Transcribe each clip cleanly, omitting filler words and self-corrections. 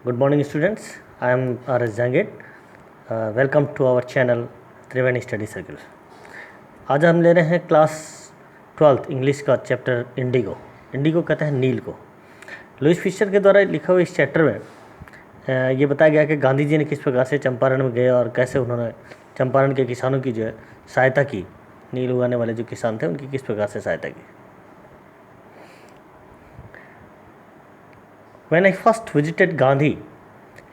Good morning, students. I am R.S. Jangid. Welcome to our channel Triveni study circle. आज हम ले रहे हैं क्लास 12th इंग्लिश का चैप्टर इंडिगो। इंडिगो कहते हैं नील को। लुईस फिशर के द्वारा लिखा हुआ इस चैप्टर में ये बताया गया कि गांधी जी ने किस प्रकार से चंपारण में गए और कैसे उन्होंने चंपारण के किसानों की जो है सहायता की। नील उगाने वाले जो किसान थे उनकी किस प्रकार से सहायता की। When I first visited Gandhi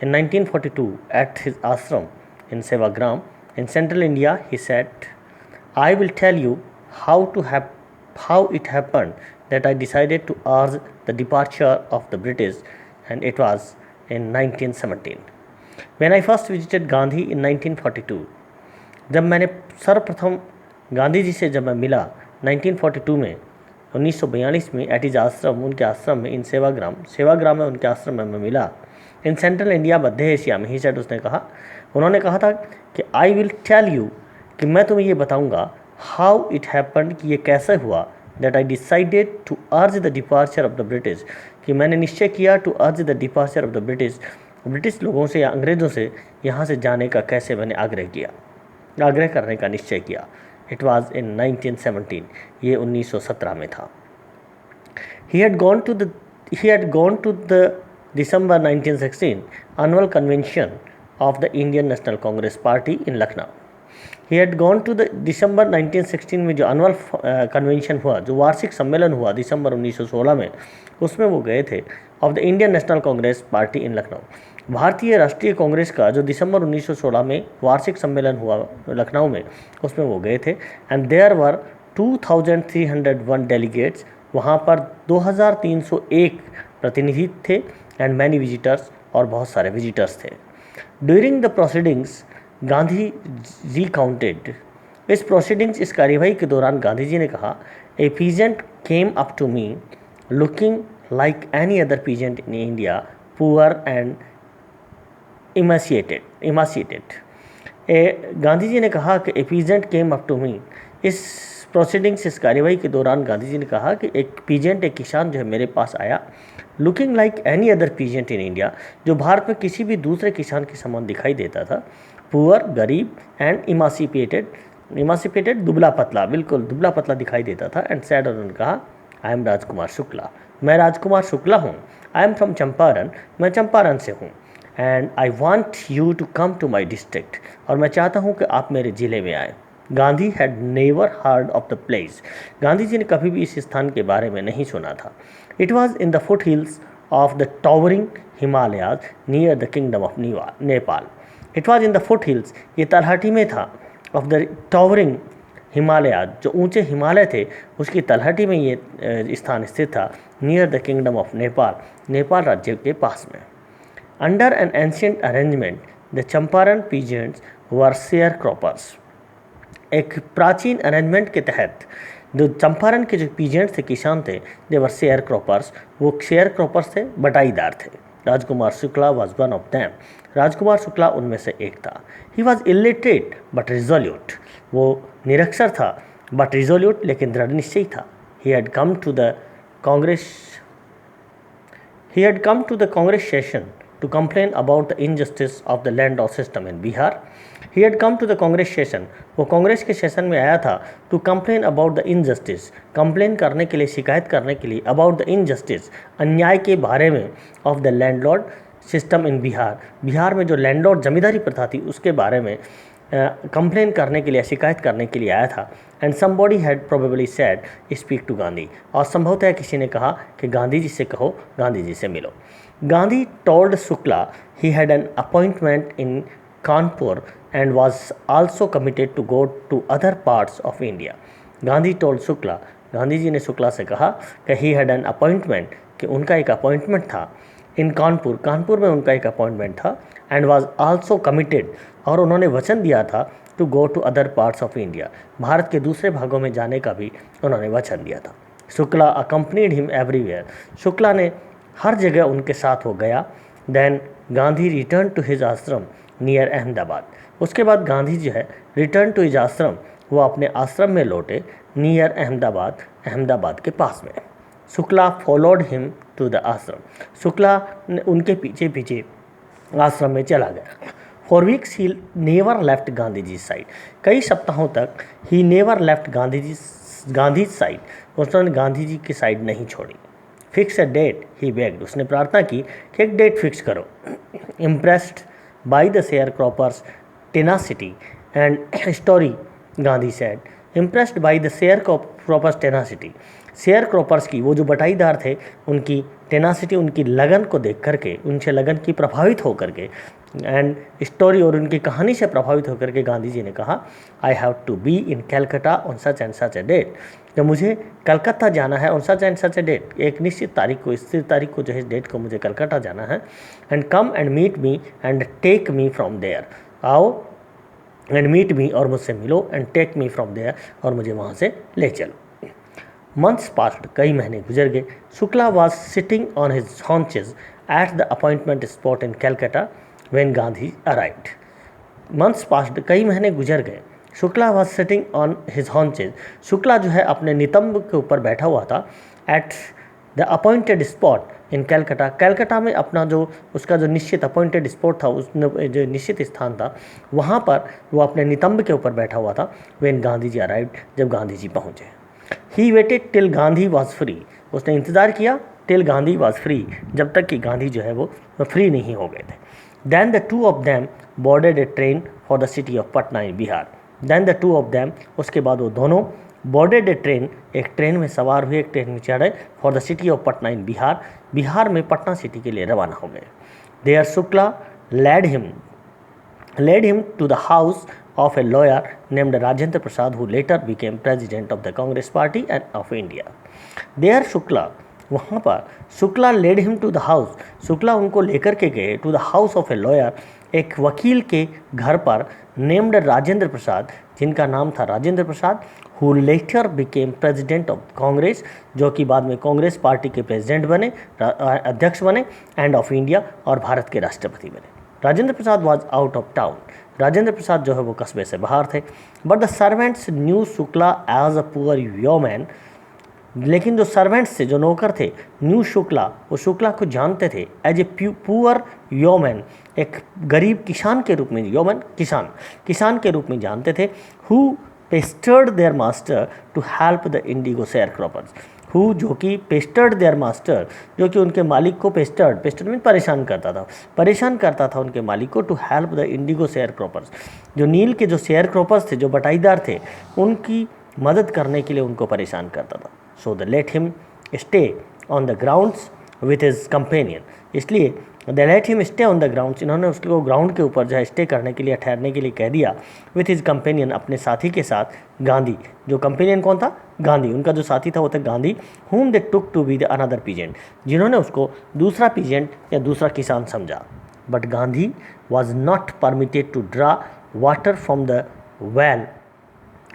in 1942 at his ashram in Sevagram in central India, he said, "I will tell you how it happened that I decided to urge the departure of the British, and it was in 1917. When I first visited Gandhi in 1942, जब मैंने सर्वप्रथम गांधी जी से जब मैं मिला 1942 में 1942 में eight is आश्रम, उनके आश्रम में, इन सेवाग्राम में उनके आश्रम में मैं मिला। In central India, Madhya Asia में ही सेड, उन्होंने कहा था कि आई विल टेल यू, कि मैं तुम्हें ये बताऊंगा हाउ इट हैपेंड, कि ये कैसे हुआ, that I decided to urge the departure of the British, कि मैंने निश्चय किया to urge the departure of the British लोगों से या अंग्रेज़ों से यहाँ से जाने का कैसे मैंने आग्रह करने का निश्चय किया। इट वॉज इन 1917, ये 1917 में था। He had gone to the December 1916 annual convention of the Indian National Congress Party in Lucknow. He had gone to the December 1916 में जो एनुअल कन्वेंशन हुआ, जो वार्षिक सम्मेलन हुआ दिसंबर 1916 में, उसमें वो गए थे। Of the Indian national Congress party इन लखनऊ, भारतीय राष्ट्रीय कांग्रेस का जो दिसंबर 1916 में वार्षिक सम्मेलन हुआ लखनऊ में, उसमें वो गए थे। एंड देयर वर 2301 डेलीगेट्स, वहाँ पर 2301 प्रतिनिधि थे। एंड मैनी विजिटर्स, और बहुत सारे विजिटर्स थे। During the proceedings Gandhi ji counted, इस प्रोसीडिंग्स, इस कार्यवाही के दौरान गांधी जी ने कहा, a peasant came up to me looking like any other peasant in India, poor and emaciated. Gandhi ji ने कहा कि a peasant came up to me, इस प्रोसीडिंग्स, इस कार्यवाही के दौरान गांधी जी ने कहा कि एक पीजेंट, एक किसान जो है मेरे पास आया, looking like any other peasant in India, जो भारत में किसी भी दूसरे किसान के समान दिखाई देता था। पुअर, गरीब, एंड इमासिपेटेड, दुबला पतला, बिल्कुल दुबला पतला दिखाई देता था। एंड सैड, उन्होंने कहा, आई एम राजकुमार शुक्ला, मैं राजकुमार शुक्ला हूँ। आई एम फ्रॉम चंपारण, मैं चंपारण से हूँ। And I want you to come to my district, और मैं चाहता हूँ कि आप मेरे ज़िले में आए। Gandhi had never heard of the place, Gandhi ji ने कभी भी इस स्थान के बारे में नहीं सुना था। It was in the foot hills of the towering Himalayas near the kingdom of Nepal. It was in the foot hills, ये तलहटी में था, ऑफ द टॉवरिंग हिमालयाज, जो ऊंचे हिमालय थे उसकी तलहटी में ये स्थान स्थित था। Near the kingdom of Nepal, Nepal राज्य के पास में। Under an ancient arrangement the Champaran peasants were share croppers, एक प्राचीन अरेंजमेंट के तहत जो चंपारण के जो पीजेंट्स थे, किसान थे, दे वर शेयर क्रॉपर्स, वो शेयर क्रॉपर्स थे, बटाईदार थे। Rajkumar Shukla was one of them, Rajkumar Shukla उनमें से एक था। He was illiterate but resolute, वो निरक्षर था बट रिजोल्यूट, लेकिन दृढ़ निश्चयी था। He had come to the Congress session to complain about the injustice of the land law system in Bihar. He had come to the Congress session, वो कांग्रेस के session में आया था, to complain about the injustice, complain करने के लिए, शिकायत करने के लिए, about the injustice, अन्याय के बारे में, of the landlord system in Bihar, Bihar में जो लैंडलॉर्ड जमींदारी प्रथा थी उसके बारे में कंप्लेन करने के लिए, शिकायत करने के लिए आया था। And somebody had probably said speak to Gandhi, और संभवतः किसी ने कहा कि गांधी जी से कहो, गांधी जी से मिलो। Gandhi told Shukla he had an appointment in Kanpur and was also committed to go to other parts of India. Gandhi told Shukla, Gandhi ji ने शुक्ला से कहा कि ही हैड एन अपॉइंटमेंट, कि उनका एक अपॉइंटमेंट था, इन कानपुर, कानपुर में उनका एक अपॉइंटमेंट था। एंड वॉज आल्सो कमिटेड, और उन्होंने वचन दिया था, to go to other parts of India, Bharat के दूसरे भागों में जाने का भी उन्होंने वचन दिया था। Shukla accompanied him everywhere, Shukla ने हर जगह उनके साथ हो गया। Then Gandhi return to his ashram near Ahmedabad, उसके बाद गांधी जो है रिटर्न टू हिज आश्रम, वो अपने आश्रम में लौटे, नियर अहमदाबाद, अहमदाबाद के पास में। Shukla followed him to the ashram, Shukla ने उनके पीछे पीछे आश्रम में चला गया। For weeks he never left Gandhi ji side, कई सप्ताहों तक he never left Gandhi side, उसने गांधी जी की साइड नहीं छोड़ी। Fix a date he begged, उसने प्रार्थना की कि एक डेट फिक्स करो। Impressed by the share croppers tenacity and story, Gandhi said, impressed by the share croppers tenacity, sharecroppers की, वो जो बटाईदार थे, उनकी टेनासिटी, उनकी लगन को देख करके, उनसे लगन की प्रभावित होकर के, एंड स्टोरी, और उनकी कहानी से प्रभावित होकर के गांधी जी ने कहा, I have to be in Calcutta on such and such a date, तो मुझे कलकत्ता जाना है on such and such a date, एक निश्चित तारीख को, स्थिर तारीख को जो है, डेट को मुझे कलकत्ता जाना है। And come and meet me and take me from there, आओ एंड मीट मी, और मुझसे मिलो, and take me from there, और मुझे वहाँ से ले चलो। मंथ्स पास्ड, कई महीने गुजर गए। Shukla was sitting on his haunches at the appointment spot in Calcutta when Gandhi arrived. Months passed, कई महीने गुजर गए। Shukla was sitting on his haunches, Shukla जो है अपने नितंब के ऊपर बैठा हुआ था, at the appointed spot in Calcutta, Calcutta में अपना जो उसका जो निश्चित अपॉइंटेड स्पॉट था, उसमें जो निश्चित स्थान था, वहाँ पर वो अपने नितंब के ऊपर बैठा हुआ था। व्हेन गांधी जी अराइव्ड, जब गांधी जी पहुँचे। He waited till Gandhi was free, उसने इंतज़ार किया टिल गांधी वॉज फ्री, जब तक कि गांधी जो है वो फ्री नहीं हो गए थे। Then the two of them boarded a train for the city of Patna in Bihar, then the two of them, उसके बाद वो दोनों, बोर्डेड ए ट्रेन, एक ट्रेन में सवार हुए, एक ट्रेन में चढ़े, for the city of Patna in Bihar, Bihar में पटना सिटी के लिए रवाना हो गए। There Shukla led him to the house of a lawyer named Rajendra Prasad, who later became president of the Congress Party and of India. There Shukla, वहाँ पर Shukla led him to the house, Shukla उनको लेकर के गए to the house of a lawyer, एक वकील के घर पर, नेम्ड राजेंद्र प्रसाद, जिनका नाम था Rajendra Prasad, who later became president of Congress, जो कि बाद में कांग्रेस पार्टी के प्रेसिडेंट बने, अध्यक्ष बने, एंड ऑफ इंडिया, और भारत के राष्ट्रपति बने। Rajendra Prasad was out of town, Rajendra Prasad जो है वो कस्बे से बाहर थे। But the servants knew Shukla as a poor yeoman, लेकिन जो सर्वेंट्स थे, जो नौकर थे, न्यू शुक्ला, वो शुक्ला को जानते थे एज ए पुअर योमैन, एक गरीब किसान के रूप में, योमैन किसान के रूप में जानते थे। Who pestered their master to help the indigo sharecroppers, who, जो कि पेस्टर्ड देयर मास्टर, जो कि उनके मालिक को पेस्टर्ड मीन परेशान करता था उनके मालिक को, to help the indigo sharecroppers, जो नील के जो शेयर क्रॉपर्स थे, जो बटाईदार थे, उनकी मदद करने के लिए उनको परेशान करता था। So they let him stay on the grounds with his companion, इसलिए they let him stay on the grounds, इन्होंने उसको ग्राउंड के ऊपर जो है स्टे करने के लिए, ठहरने के लिए कह दिया, विथ हिज कंपेनियन, अपने साथी के साथ, गांधी, जो कंपेनियन कौन था, गांधी, उनका जो साथी था वो था Gandhi, whom they took to be the another peasant, जिन्होंने उसको दूसरा पीजेंट या दूसरा किसान समझा। But Gandhi was not permitted to draw water from the well,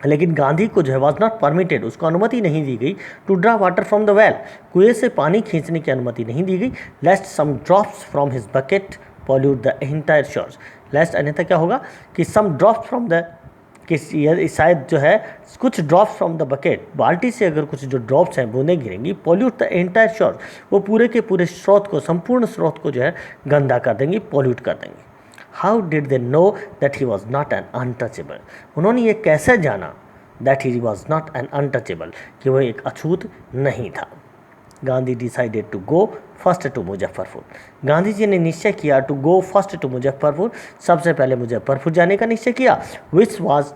लेकिन गांधी को जो है वॉज नॉट परमिटेड, उसको अनुमति नहीं दी गई, to draw water from the well, कुएं से पानी खींचने की अनुमति नहीं दी गई, lest some drops from his bucket pollute the entire source, lest अन्यथा क्या होगा कि सम ड्रॉप्स फ्रॉम द, कि शायद जो है कुछ ड्रॉप्स फ्रॉम द बकेट, बाल्टी से अगर कुछ जो ड्रॉप्स हैं, बूंदें गिरेंगी, पॉल्यूट द एंटायर शोर्स, वो पूरे के पूरे स्रोत को, संपूर्ण स्रोत को जो है गंदा कर देंगी, पॉल्यूट कर देंगी। How did they know that he was not an untouchable, उन्होंने ये कैसे जाना that he was not an untouchable, कि वह एक अछूत नहीं था। Gandhi decided to go first to Muzaffarpur, Gandhi ji ने निश्चय किया to go first to Muzaffarpur, सबसे पहले मुजफ्फरपुर जाने का निश्चय किया, which was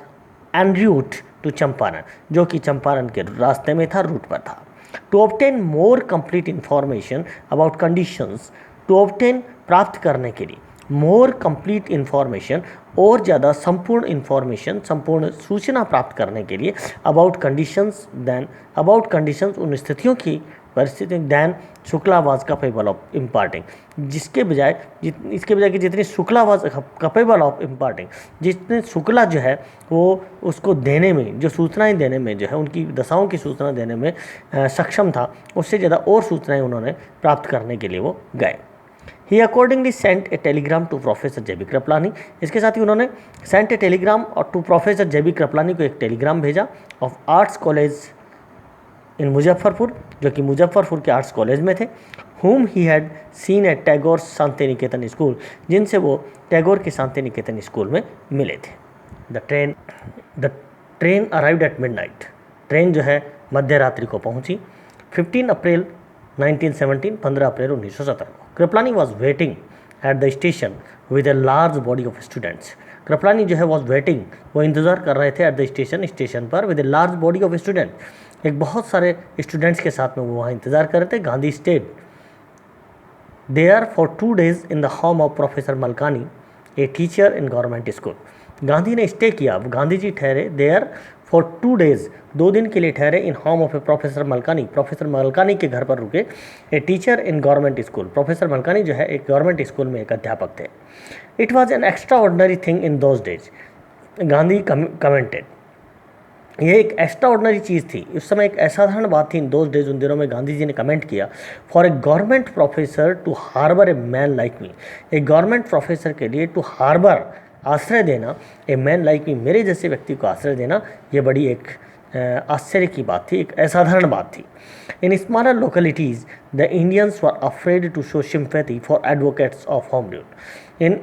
en route to Champaran, जो कि चंपारण के रास्ते में था, रूट पर था। To obtain more complete information about conditions, to obtain, प्राप्त करने के लिए, मोर कंप्लीट इन्फॉर्मेशन, और ज़्यादा संपूर्ण इन्फॉर्मेशन, संपूर्ण सूचना प्राप्त करने के लिए, about conditions, then about conditions, उन स्थितियों की परिस्थिति, then Shukla was capable of imparting, इसके बजाय कि जितनी Shukla was capable of imparting, जितने शुक्ला जो है वो उसको देने में, जो सूचनाएं देने में जो है, उनकी दशाओं की सूचना देने में सक्षम था, उससे ज़्यादा और सूचनाएं उन्होंने प्राप्त करने के लिए वो गए। He accordingly sent a telegram to professor J B Kripalani, इसके साथ ही उन्होंने सेंट ए टेलीग्राम और to professor J B Kripalani को एक टेलीग्राम भेजा, of arts college in Muzaffarpur, जो कि मुजफ्फरपुर के आर्ट्स कॉलेज में थे, whom he had seen at Tagore Shanti Niketan school, जिनसे वो टैगोर के शांति निकेतन स्कूल में मिले थे। The train arrived at midnight, train जो है मध्य रात्रि को पहुंची। 15 अप्रैल 1917, 15 अप्रैल 1917 को Kripalani was waiting at the station with a large body of students. Kripalani जो है वॉज वेटिंग, वो इंतज़ार कर रहे थे एट द स्टेशन पर with a large body of student, एक बहुत सारे स्टूडेंट्स के साथ में वो वहाँ इंतज़ार कर रहे थे। Gandhi stayed there for 2 days in the home of professor Malkani, a teacher in government school. Gandhi ने स्टे किया, गांधी जी ठहरे देयर फॉर 2 days, 2 दिन के लिए ठहरे in home of a professor Malkani, professor Malkani के घर पर रुके। A teacher in government school, professor Malkani जो है एक गवर्नमेंट स्कूल में एक अध्यापक थे। It was an extraordinary thing in those days, Gandhi commented, ये एक एक्स्ट्रा ऑर्डनरी चीज़ थी, उस समय एक असाधारण बात थी इन दोज डेज, उन दिनों में गांधी जी ने कमेंट किया, for a government professor to harbour a man like me, एक गवर्नमेंट प्रोफेसर के लिए टू हार्बर आश्रय देना, ए मैन लाइक मी, मेरे जैसे व्यक्ति को आश्रय देना, ये बड़ी एक आश्चर्य की बात थी, एक असाधारण बात थी। In smaller localities the Indians were afraid to show sympathy for advocates of home rule. In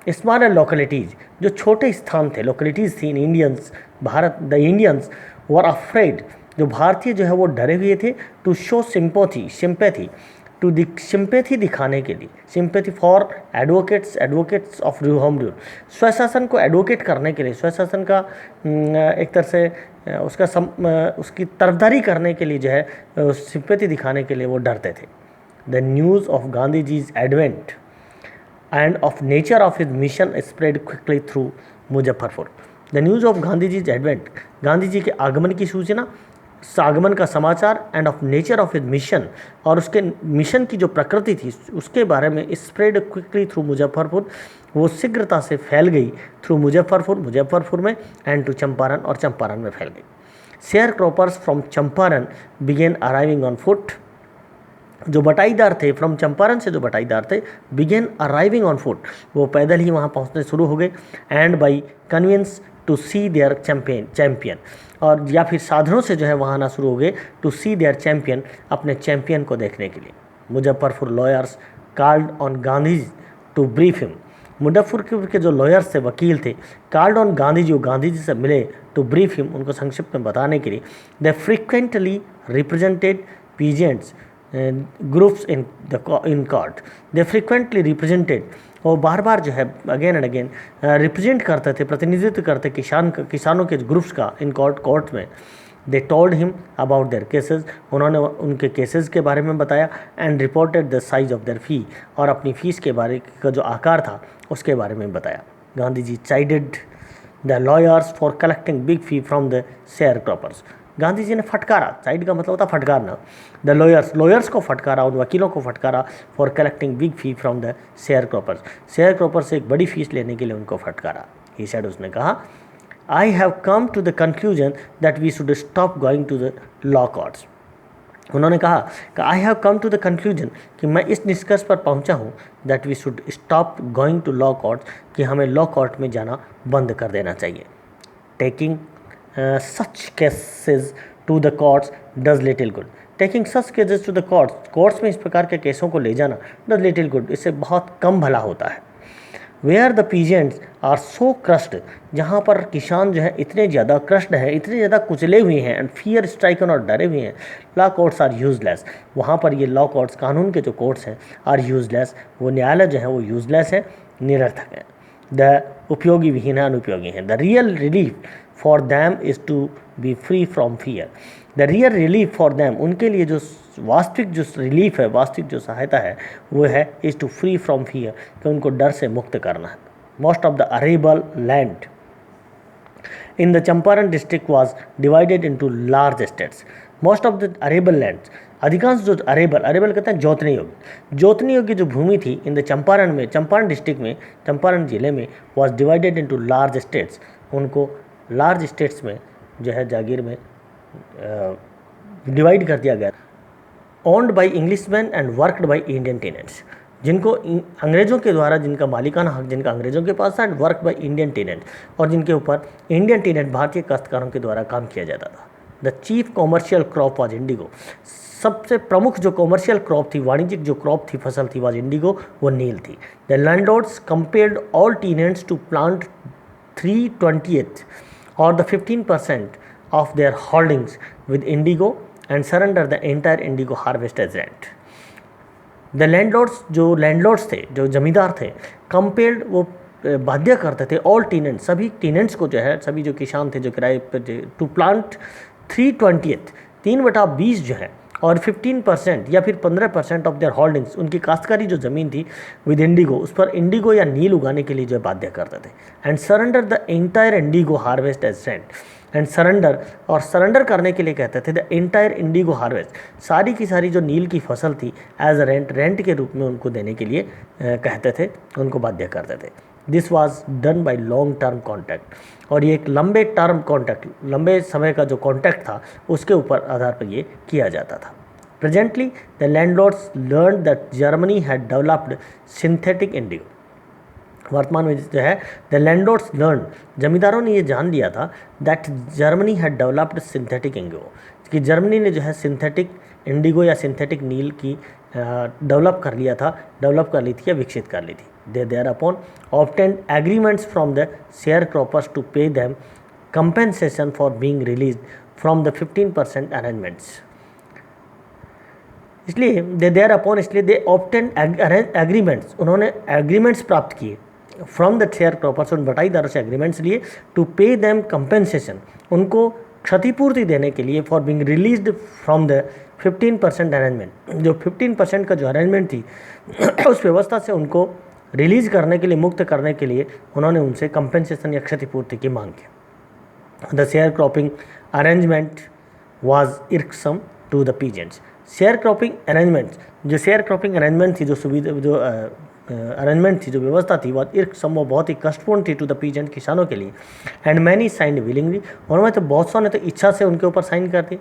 smaller localities, जो छोटे स्थान थे, लोकेलिटीज़ थी इन Indians, Bharat, the Indians were afraid, जो भारतीय जो है वो डरे हुए थे, to show sympathy to sympathy दिखाने के लिए, sympathy for advocates of home rule, स्वशासन को एडवोकेट करने के लिए, स्वशासन का एक तरह से उसकी तरफदारी करने के लिए जो है सिंपैथी दिखाने के लिए वो डरते थे। The news of Gandhi ji's advent and of nature of his mission spread quickly through Muzaffarpur. The news of Gandhi ji's advent, Gandhi ji के आगमन की सूचना, आगमन का समाचार, and of nature of his mission, और उसके मिशन की जो प्रकृति थी उसके बारे में, स्प्रेड क्विकली थ्रू मुजफ्फरपुर, वो शीघ्रता से फैल गई थ्रू मुजफ्फरपुर में, एंड टू चंपारण, और चंपारण में फैल गई। Sharecroppers from Champaran began arriving on foot, जो बटाईदार थे फ्रॉम चंपारण से, जो बटाईदार थे, बिगेन अराइविंग ऑन फुट, वो पैदल ही वहाँ पहुँचने शुरू हो गए। And by conveyance to see their champion, और या फिर साधनों से जो है वहाँ आना शुरू हो गए, टू सी देयर चैम्पियन, अपने चैम्पियन को देखने के लिए। Muzaffarpur lawyers called on Gandhi to brief him, Muzaffarpur के जो लॉयर्स थे, वकील थे, कॉल्ड ऑन गांधी जी से मिले, टू ब्रीफ हिम, उनको संक्षिप्त में बताने के लिए। They frequently represented peasants groups in court, they frequently represented, और बार बार जो है अगेन एंड अगेन रिप्रेजेंट करते थे, प्रतिनिधित्व करते किसानों के ग्रुप्स का इन कोर्ट में। They told him about their cases, उन्होंने उनके केसेस के बारे में बताया। And reported the size of their fee, और अपनी फ़ीस के बारे का जो आकार था उसके बारे में बताया। Gandhi ji chided the lawyers for collecting big fee from the share croppers, Gandhi ji ने फटकारा, साइड का मतलब होता फटकारना, द लॉयर्स को फटकारा, उन वकीलों को फटकारा, for collecting big fee from the share croppers से एक बड़ी फीस लेने के लिए उनको फटकारा। ही सेड, उसने कहा, I have come to the conclusion that we should stop going to the law courts, उन्होंने कहा कि I have come to the conclusion, कि मैं इस निष्कर्ष पर पहुंचा हूं, that we should stop going to law courts, कि हमें लॉ कोर्ट में जाना बंद कर देना चाहिए। Taking such cases to the courts does little good, taking such cases to the courts में इस प्रकार के केसों को ले जाना does little good, इससे बहुत कम भला होता है। where the peasants are so crushed, जहाँ पर किसान जो है इतने ज़्यादा क्रस्ट है, इतने ज़्यादा कुचले हुए हैं, एंड फियर स्ट्राइकन, और डरे हुए हैं, लॉ कोर्ट्स आर यूजलेस, वहाँ पर ये लॉ कोर्ट्स, कानून के जो कोर्ट्स हैं, आर यूजलेस, वो न्यायालय जो है वो यूजलेस है, निरर्थक है। द उपयोगी विहीन है, अनुपयोगी है। The real relief for them is to be free from fear, the real relief for them, उनके लिए जो वास्तविक जो रिलीफ है, वास्तविक जो सहायता है, वो है is to free from fear, कि उनको डर से मुक्त करना है। Most of the arable land in the Champaran district was divided into large states, most of the arable land, अधिकांश जो अरेबल कहते हैं जोतनी योग्य जो भूमि थी इन द चंपारण में, चंपारण डिस्ट्रिक्ट में, चंपारण जिले में, was divided into large states, उनको लार्ज स्टेट्स में जो है जागीर में डिवाइड कर दिया गया। Owned by Englishman and worked by Indian tenants, जिनको अंग्रेज़ों के द्वारा, जिनका मालिकाना हक जिनका अंग्रेज़ों के पास था, and work by Indian tenant, और जिनके ऊपर इंडियन टेनेंट, भारतीय काश्तकारों के द्वारा काम किया जाता था। The chief commercial crop was Indigo. सबसे प्रमुख जो कॉमर्शियल क्रॉप थी, वाणिज्यिक जो क्रॉप थी, फसल थी, वॉज इंडिगो, वो नील थी। The landlords compelled all tenants to plant 3/20 or the 15% of their holdings with indigo and surrender the entire indigo harvest as rent. The landlords, जो लैंडलॉर्ड्स थे, जो जमींदार थे, कंपेल्ड, वो बाध्य करते थे ऑल टेनेंट्स, सभी टेनेंट्स को जो है, सभी जो किसान थे जो किराए पर, टू प्लांट 3/20 3/20 जो है, और 15% या फिर 15% ऑफ देयर होल्डिंग्स, उनकी काश्तकारी जो ज़मीन थी, विद इंडिगो, उस पर इंडिगो या नील उगाने के लिए जो बाध्य करते थे। And surrender the entire indigo harvest as rent. And surrender, और सरेंडर करने के लिए कहते थे द एंटायर इंडिगो हार्वेस्ट, सारी की सारी जो नील की फसल थी, एज अ रेंट, रेंट के रूप में उनको देने के लिए कहते थे, उनको बाध्य करते थे। This was done by long term contract, और ये एक लंबे टर्म कॉन्ट्रैक्ट, लंबे समय का जो कॉन्ट्रैक्ट था, उसके ऊपर आधार पर ये किया जाता था। Presently the landlords learn that Germany had developed synthetic Indigo. वर्तमान में जो है द लैंडलॉर्ड्स लर्न, जमींदारों ने ये जान लिया था, that Germany had developed synthetic Indigo, कि जर्मनी ने जो है सिंथेटिक इंडिगो या सिंथेटिक नील की डेवलप कर लिया था, डेवलप कर ली थी या विकसित कर ली थी। They thereupon obtained agreements from the sharecroppers to pay them compensation for being released from the 15% arrangements. इसलिए they thereupon, इसलिए they obtained agreements, उन्होंने agreements प्राप्त किए from the sharecroppers, उन बटाईदारों से agreements लिए, to pay them compensation, उनको क्षतिपूर्ति देने के लिए, for being released from the 15% arrangement, जो 15% का जो अरेंजमेंट थी उस व्यवस्था से उनको रिलीज़ करने के लिए, मुक्त करने के लिए उन्होंने उनसे कंपेंसेशन या क्षतिपूर्ति की मांग की। The share cropping arrangement was irksome to the peasants. Share cropping arrangement, जो शेयर क्रॉपिंग अरेंजमेंट थी, जो सुविधा, जो अरेंजमेंट थी, जो व्यवस्था थी, वह इर्कसम, वो बहुत ही कष्टपूर्ण थी टू द पीजेंट, किसानों के लिए। एंड मैनी साइंड विलिंगली, उन्होंने तो बहुत सौ ने तो इच्छा से उनके ऊपर साइन कर दी।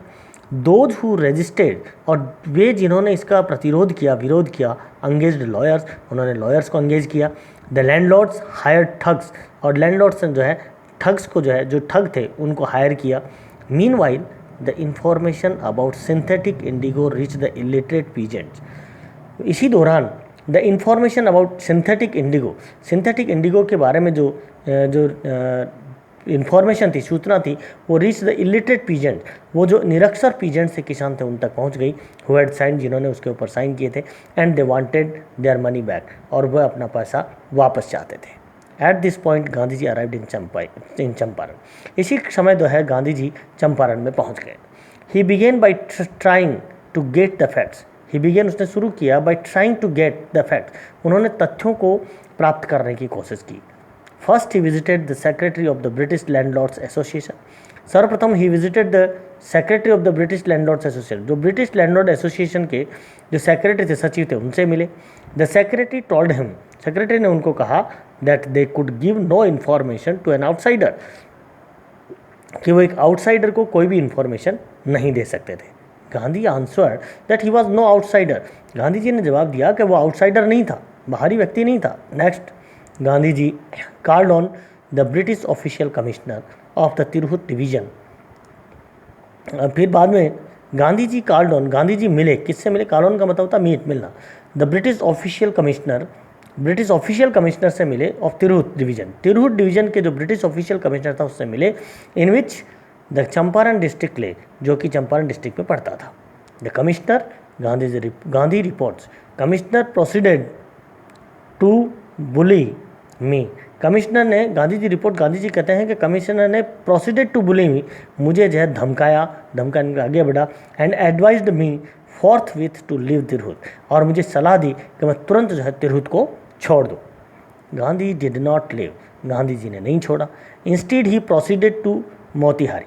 दोज हु रजिस्टर्ड, और वे जिन्होंने इसका प्रतिरोध किया, विरोध किया, अंगेज्ड लॉयर्स, उन्होंने लॉयर्स को अंगेज किया। द लैंडलॉर्ड्स हायर ठग्स, और लैंडलॉर्ड्स ने जो है ठग्स को, जो है जो ठग थे, उनको हायर किया। Meanwhile the information about synthetic Indigo reach the illiterate peasants. इसी दौरान the information about synthetic Indigo, synthetic Indigo के बारे में जो इन्फॉर्मेशन थी, सूचना थी, वो रीच द इलिटरेट पीजेंट, वो जो निरक्षर पीजेंट थे, किसान थे, उन तक पहुंच गई। हु हैड साइन, जिन्होंने उसके ऊपर साइन किए थे। And they wanted their money back, और वह अपना पैसा वापस चाहते थे। At this point Gandhi ji arrived in Champaran. इसी समय जो है गांधी जी चंपारण में पहुँच गए। He began by trying to get the facts, he began, उसने शुरू किया, by trying to get the facts, उन्होंने तथ्यों को प्राप्त करने की कोशिश की। First he visited the secretary of the British landlords association. सर्वप्रथम he visited the secretary of the British landlords association, जो ब्रिटिश लैंडलॉर्ड एसोसिएशन के जो सेक्रेटरी थे, सचिव थे, उनसे मिले। The secretary told him, secretary ने उनको कहा, that they could give no information to an outsider, कि वो एक आउटसाइडर को कोई भी इन्फॉर्मेशन नहीं दे सकते थे। Gandhi answered that he was no outsider, Gandhi ji ने जवाब दिया कि वो आउटसाइडर नहीं था, बाहरी व्यक्ति नहीं था। Next, Gandhi ji called on the British official commissioner of the Tirhut division. फिर बाद में गांधी जी कॉल्ड ऑन, गांधी जी मिले, किससे मिले? कॉल ऑन का मतलब होता मीट, मिलना। द ब्रिटिश ऑफिशियल कमिश्नर से मिले of Tirhut division, Tirhut division के जो ब्रिटिश ऑफिशियल कमिश्नर था उससे मिले। In which the Champaran district lay, जो कि चंपारण डिस्ट्रिक्ट में पड़ता था। The commissioner, Gandhi reports, commissioner proceeded to bully me, commissioner ने, गांधी जी रिपोर्ट, गांधी जी कहते हैं कि कमिश्नर ने प्रोसीडेड टू बुली मी, मुझे जो है धमकाने के आगे बढ़ा। And advised me fourth with to leave Tirhut, और मुझे सलाह दी कि मैं तुरंत जो है तिरहुत को छोड़ दूँ। Gandhi did not leave, Gandhi ji ने नहीं छोड़ा। Instead he proceeded to Motihari,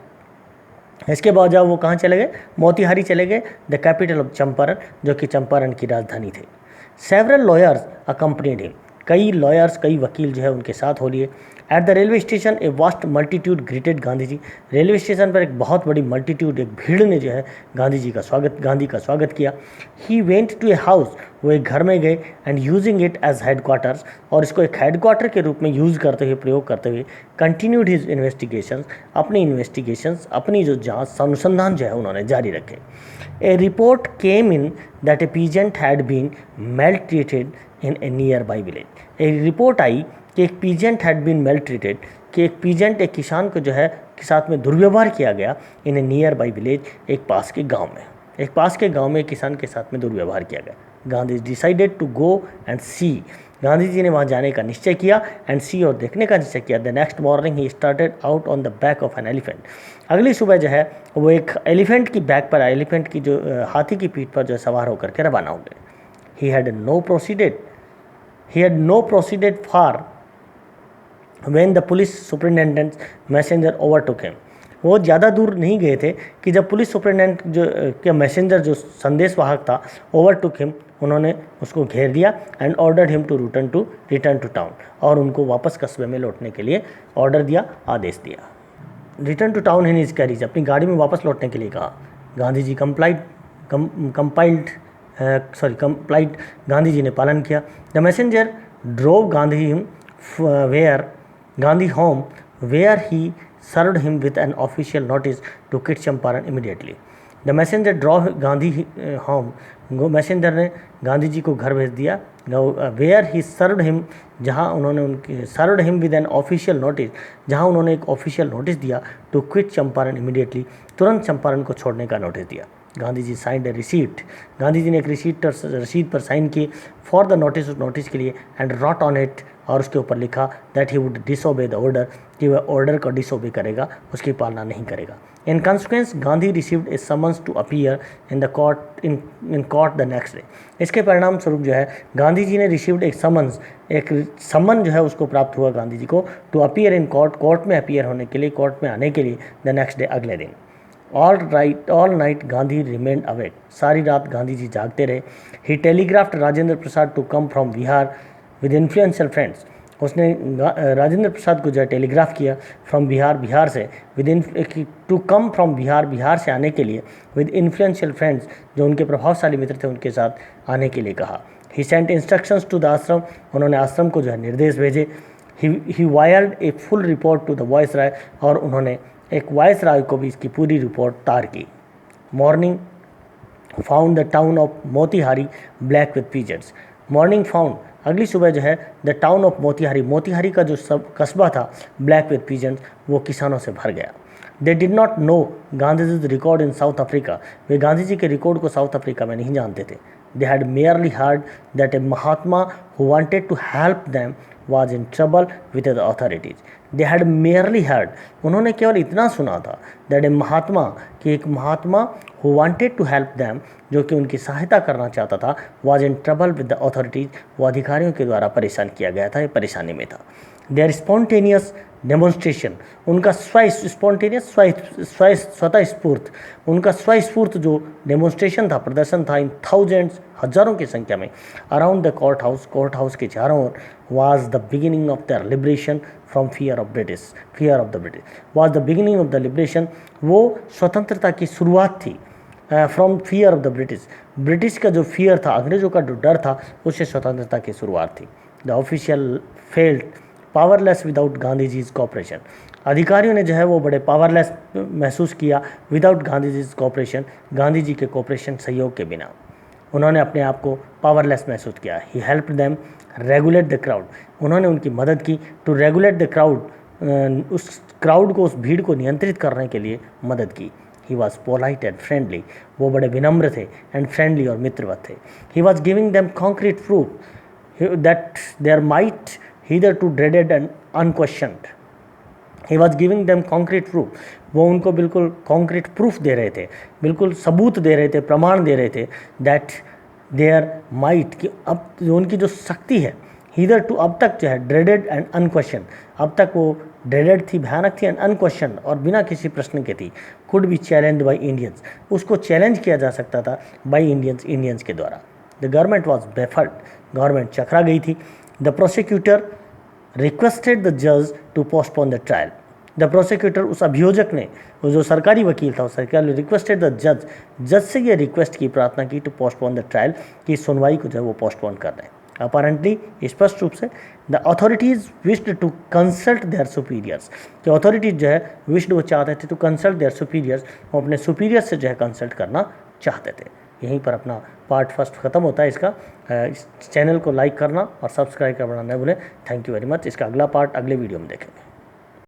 इसके बाद जब वो कहाँ चले गए? मोतिहारी चले गए, द कैपिटल ऑफ चंपारण, जो कि चंपारण की राजधानी थे। सेवरल लॉयर्स अकम्पनीड हिम, कई लॉयर्स, कई वकील जो है उनके साथ हो लिए। At the railway station a vast multitude greeted Gandhi ji, railway station पर एक बहुत बड़ी मल्टीट्यूड, एक भीड़ ने जो है गांधी का स्वागत किया। He went to a house वो एक घर में गए and using it as headquarters, और इसको एक हेडक्वार्टर के रूप में यूज़ करते हुए, प्रयोग करते हुए, कंटिन्यूड हिज इन्वेस्टिगेशंस, अपनी इन्वेस्टिगेशंस, अपनी जो जांच अनुसंधान जो है उन्होंने जारी रखे। A report came in that a peasant had been maltreated in a nearby village. एक रिपोर्ट आई कि एक पीजेंट हैड बीन मेल्ट्रीटेड, कि एक पीजेंट, एक किसान को जो है के साथ में दुर्व्यवहार किया गया इन ए नियर बाई विलेज, एक पास के गांव में। एक पास के गांव में एक किसान के साथ में दुर्व्यवहार किया गया। Gandhi decided to go and see, Gandhi ji ने वहाँ जाने का निश्चय किया, एंड सी, और देखने का निश्चय किया। The next morning he started out on the back of an elephant. अगली सुबह जो है वो एक एलिफेंट की बैक पर, एलिफेंट की जो हाथी की पीठ पर जो है सवार होकर के रवाना हो गए। He had no proceeded far when the police superintendent's messenger overtook him। वो ज़्यादा दूर नहीं गए थे कि जब पुलिस सुपरिटेंडेंट जो के मैसेंजर, जो संदेशवाहक था, ओवरटुक हिम, उन्होंने उसको घेर दिया, and ordered him to return to town, और उनको वापस कस्बे में लौटने के लिए ऑर्डर दिया, आदेश दिया। Return to town in his carriage, अपनी गाड़ी में वापस लौटने के लिए कहा। गांधी जी कंप्लाइड, गांधी जी ने पालन किया। The messenger drove Gandhi home, where he served him with an official notice to quit Champaran immediately। The messenger drove Gandhi home, messenger ने गांधी जी को घर भेज दिया। वेयर ही सर्व्ड हिम, जहाँ उन्होंने उनके served him with an official notice, जहाँ उन्होंने एक ऑफिशियल नोटिस दिया, टू क्विट चंपारण इमीडिएटली, तुरंत चंपारण को छोड़ने का नोटिस दिया। गांधी जी साइंड ए रिसीट, गांधी जी ने एक रसीद पर साइन की, फॉर द नोटिस, उस नोटिस के लिए, एंड रॉट ऑन इट, और उसके ऊपर लिखा, that he would disobey the order, कि वह ऑर्डर को डिसोबे करेगा, उसकी पालना नहीं करेगा। In consequence Gandhi received a summons to appear in court the next day. इसके परिणाम स्वरूप जो है गांधी जी ने रिसीव्ड एक समन जो है उसको प्राप्त हुआ गांधी जी को, टू अपीयर इन कोर्ट में अपीयर होने के लिए, कोर्ट में आने के लिए, द नेक्स्ट डे, अगले दिन। All night Gandhi remained awake, सारी रात गांधी जी जागते रहे। He telegraphed Rajendra Prasad to come from Bihar with influential friends, उसने राजेंद्र प्रसाद को जो है टेलीग्राफ किया फ्रॉम बिहार से, टू कम फ्रॉम बिहार से आने के लिए, विद इन्फ्लुएंशियल फ्रेंड्स, जो उनके प्रभावशाली मित्र थे उनके साथ आने के लिए कहा। He sent instructions to the ashram, उन्होंने आश्रम को जो है निर्देश भेजे। He wired a full report to the viceroy, और उन्होंने एक वायसराय को भी इसकी पूरी रिपोर्ट तार की। Morning found the town of Motihari black with peasants, morning found, अगली सुबह जो है, द टाउन ऑफ मोतिहारी का जो सब कस्बा था, ब्लैक विद पीजेंट्स, वो किसानों से भर गया। They did not know Gandhi's record in South Africa, वे गांधी जी के रिकॉर्ड को साउथ अफ्रीका में नहीं जानते थे। They had merely heard that a Mahatma who wanted to help them was in trouble with the authorities। They had merely heard, उन्होंने केवल इतना सुना था, that a महात्मा, कि एक महात्मा who wanted to help them, जो कि उनकी सहायता करना चाहता था, was in trouble with the authorities, वो अधिकारियों के द्वारा परेशान किया गया था, ये परेशानी में था। Their spontaneous डेमोन्स्ट्रेशन, उनका स्वतः स्फूर्त, उनका स्वस्फूर्त जो डेमोन्स्ट्रेशन था, प्रदर्शन था, इन थाउजेंड्स, हजारों की संख्या में, अराउंड द कोर्ट हाउस के चारों ओर, was the beginning of the liberation from fear of the British, was the beginning of the liberation, वो स्वतंत्रता की शुरुआत थी, from fear of the British का जो फियर था, अंग्रेजों का जो डर था, उससे स्वतंत्रता की शुरुआत थी। The official felt powerless without Gandhi ji's cooperation, अधिकारियों ने जो है वो बड़े पावरलेस महसूस किया, विदाउट गांधी जीज कॉपरेशन, गांधी जी के कॉपरेशन, सहयोग के बिना उन्होंने अपने आप को पावरलेस महसूस किया। He help them regulate the crowd, उन्होंने उनकी मदद की, टू रेगुलेट द क्राउड, उस क्राउड को, उस भीड़ को नियंत्रित करने के लिए मदद की। He was polite and friendly, वो बड़े विनम्र थे, एंड फ्रेंडली और मित्रवत थे। He was giving them concrete proof that their might hitherto dreaded and unquestioned। He was giving them concrete proof, वो उनको बिल्कुल कॉन्क्रीट प्रूफ दे रहे थे, बिल्कुल सबूत दे रहे थे, प्रमाण दे रहे थे, दैट देयर माइट, कि अब जो उनकी जो शक्ति है, hitherto अब तक जो है, ड्रेडेड एंड अनक्वेश्चन, अब तक वो ड्रेडेड थी, भयानक थी, एंड अनक्वेश्चन, और बिना किसी प्रश्न के थी, could be challenge by Indians, उसको चैलेंज किया जा सकता था बाई इंडियंस के द्वारा। द गवर्नमेंट वॉज बेफर्ड, गवर्नमेंट चकरा गई थी। The prosecutor requested the judge to postpone the trial, the prosecutor, उस अभियोजक ने, वो जो सरकारी वकील था, उस सरकारी रिक्वेस्टेड द जज से ये रिक्वेस्ट की, प्रार्थना की टू पोस्टपोन द ट्रायल, कि सुनवाई को जो है वो पोस्टपोन कर दें। अपैरेंटली, स्पष्ट रूप से, the authorities wished to consult their superiors, कि अथॉरिटीज़ जो है विश्ड, वो चाहते थे टू कंसल्ट देयर सुपीरियर्स, वो अपने सुपीरियर्स से जो है कंसल्ट करना चाहते थे। यहीं पर अपना पार्ट फर्स्ट ख़त्म होता है इसका। इस चैनल को लाइक करना और सब्सक्राइब करना न भूलें। Thank you very much. इसका अगला पार्ट अगले वीडियो में देखेंगे।